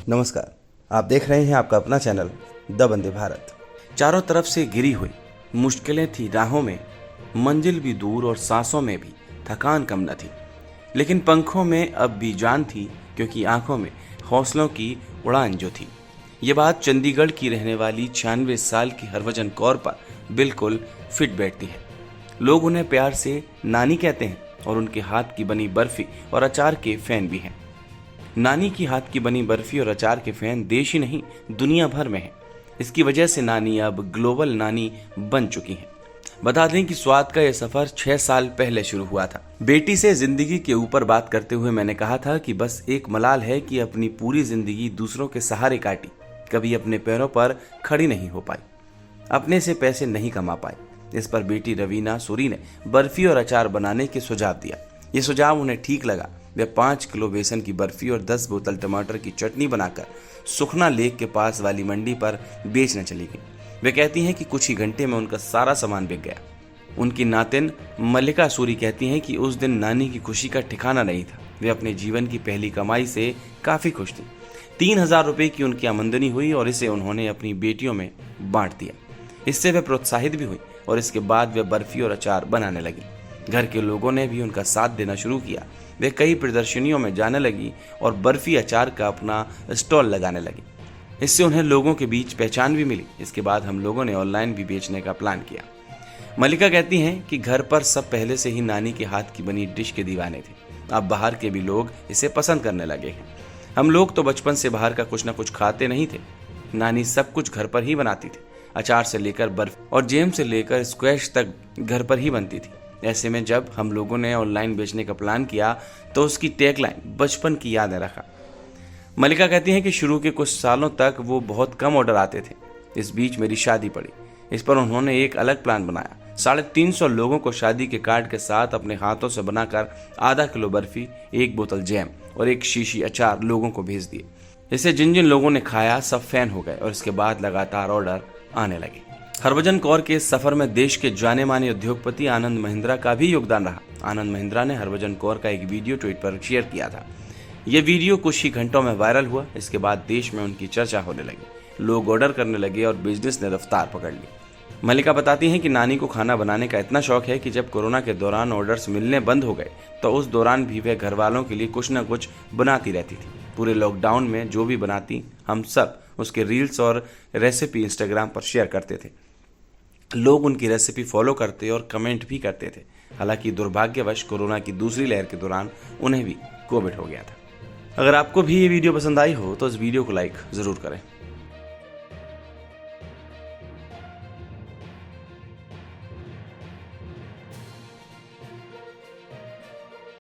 नमस्कार, आप देख रहे हैं आपका अपना चैनल द वंदे भारत। चारों तरफ से घिरी हुई मुश्किलें थी राहों में, मंजिल भी दूर और सांसों में भी थकान कम न थी। लेकिन पंखों में अब भी जान थी, क्योंकि आंखों में हौसलों की उड़ान जो थी। ये बात चंडीगढ़ की रहने वाली 96 साल की हरभजन कौर पर बिल्कुल फिट बैठती है। लोग उन्हें प्यार से नानी कहते हैं और उनके हाथ की बनी बर्फी और अचार के फैन भी हैं। नानी की हाथ की बनी बर्फी और अचार के फैन देश ही नहीं दुनिया भर में हैं। इसकी वजह से नानी अब ग्लोबल नानी बन चुकी हैं। बता दें कि स्वाद का यह सफर 6 साल पहले शुरू हुआ था। बेटी से जिंदगी के ऊपर बात करते हुए मैंने कहा था कि बस एक मलाल है कि अपनी पूरी जिंदगी दूसरों के सहारे काटी, कभी अपने पैरों पर खड़ी नहीं हो पाई, अपने से पैसे नहीं कमा पाई। इस पर बेटी रवीना सूरी ने बर्फी और अचार बनाने के सुझाव दिया। ये सुझाव उन्हें ठीक लगा। वे 5 किलो बेसन की बर्फी और 10 बोतल टमाटर की चटनी बनाकर सुखना लेक के पास वाली मंडी पर बेचने चली गई। वे कहती हैं कि कुछ ही घंटे में उनका सारा सामान बिक गया। उनकी नातिन मल्लिका सूरी कहती हैं कि उस दिन नानी की खुशी का ठिकाना नहीं था। वे अपने जीवन की पहली कमाई से काफ़ी खुश थी। 3000 रुपये की उनकी आमदनी हुई और इसे उन्होंने अपनी बेटियों में बांट दिया। इससे वे प्रोत्साहित भी हुई और इसके बाद वे बर्फी और अचार बनाने लगी। घर के लोगों ने भी उनका साथ देना शुरू किया। वे कई प्रदर्शनियों में जाने लगी और बर्फी अचार का अपना स्टॉल लगाने लगी। इससे उन्हें लोगों के बीच पहचान भी मिली। इसके बाद हम लोगों ने ऑनलाइन भी बेचने का प्लान किया। मल्लिका कहती हैं कि घर पर सब पहले से ही नानी के हाथ की बनी डिश के दीवाने थे। अब बाहर के भी लोग इसे पसंद करने लगे हैं। हम लोग तो बचपन से बाहर का कुछ न कुछ खाते नहीं थे। नानी सब कुछ घर पर ही बनाती थी। अचार से लेकर बर्फ और जेम से लेकर स्क्वैश तक घर पर ही बनती थी। ऐसे में जब हम लोगों ने ऑनलाइन बेचने का प्लान किया तो उसकी टैगलाइन बचपन की यादें रखा। मल्लिका कहती हैं कि शुरू के कुछ सालों तक वो बहुत कम ऑर्डर आते थे। इस बीच मेरी शादी पड़ी। इस पर उन्होंने एक अलग प्लान बनाया। 350 लोगों को शादी के कार्ड के साथ अपने हाथों से बनाकर आधा किलो बर्फी, 1 बोतल जैम और 1 शीशी अचार लोगों को भेज दिए। इसे जिन जिन लोगों ने खाया सब फैन हो गए और इसके बाद लगातार ऑर्डर आने लगे। हरभजन कौर के इस सफर में देश के जाने माने उद्योगपति आनंद महिंद्रा का भी योगदान रहा। आनंद महिंद्रा ने हरभजन कौर का एक वीडियो ट्वीट पर शेयर किया था। यह वीडियो कुछ ही घंटों में वायरल हुआ। इसके बाद देश में उनकी चर्चा होने लगी। लोग ऑर्डर करने लगे और बिजनेस ने रफ्तार पकड़ ली। मल्लिका बताती हैं कि नानी को खाना बनाने का इतना शौक है कि जब कोरोना के दौरान ऑर्डर्स मिलने बंद हो गए तो उस दौरान भी वे घर वालों के लिए कुछ न कुछ बनाती रहती थी। पूरे लॉकडाउन में जो भी बनाती हम सब उसके रील्स और रेसिपी इंस्टाग्राम पर शेयर करते थे। लोग उनकी रेसिपी फॉलो करते और कमेंट भी करते थे। हालांकि दुर्भाग्यवश कोरोना की दूसरी लहर के दौरान उन्हें भी कोविड हो गया था। अगर आपको भी ये वीडियो पसंद आई हो तो इस वीडियो को लाइक ज़रूर करें।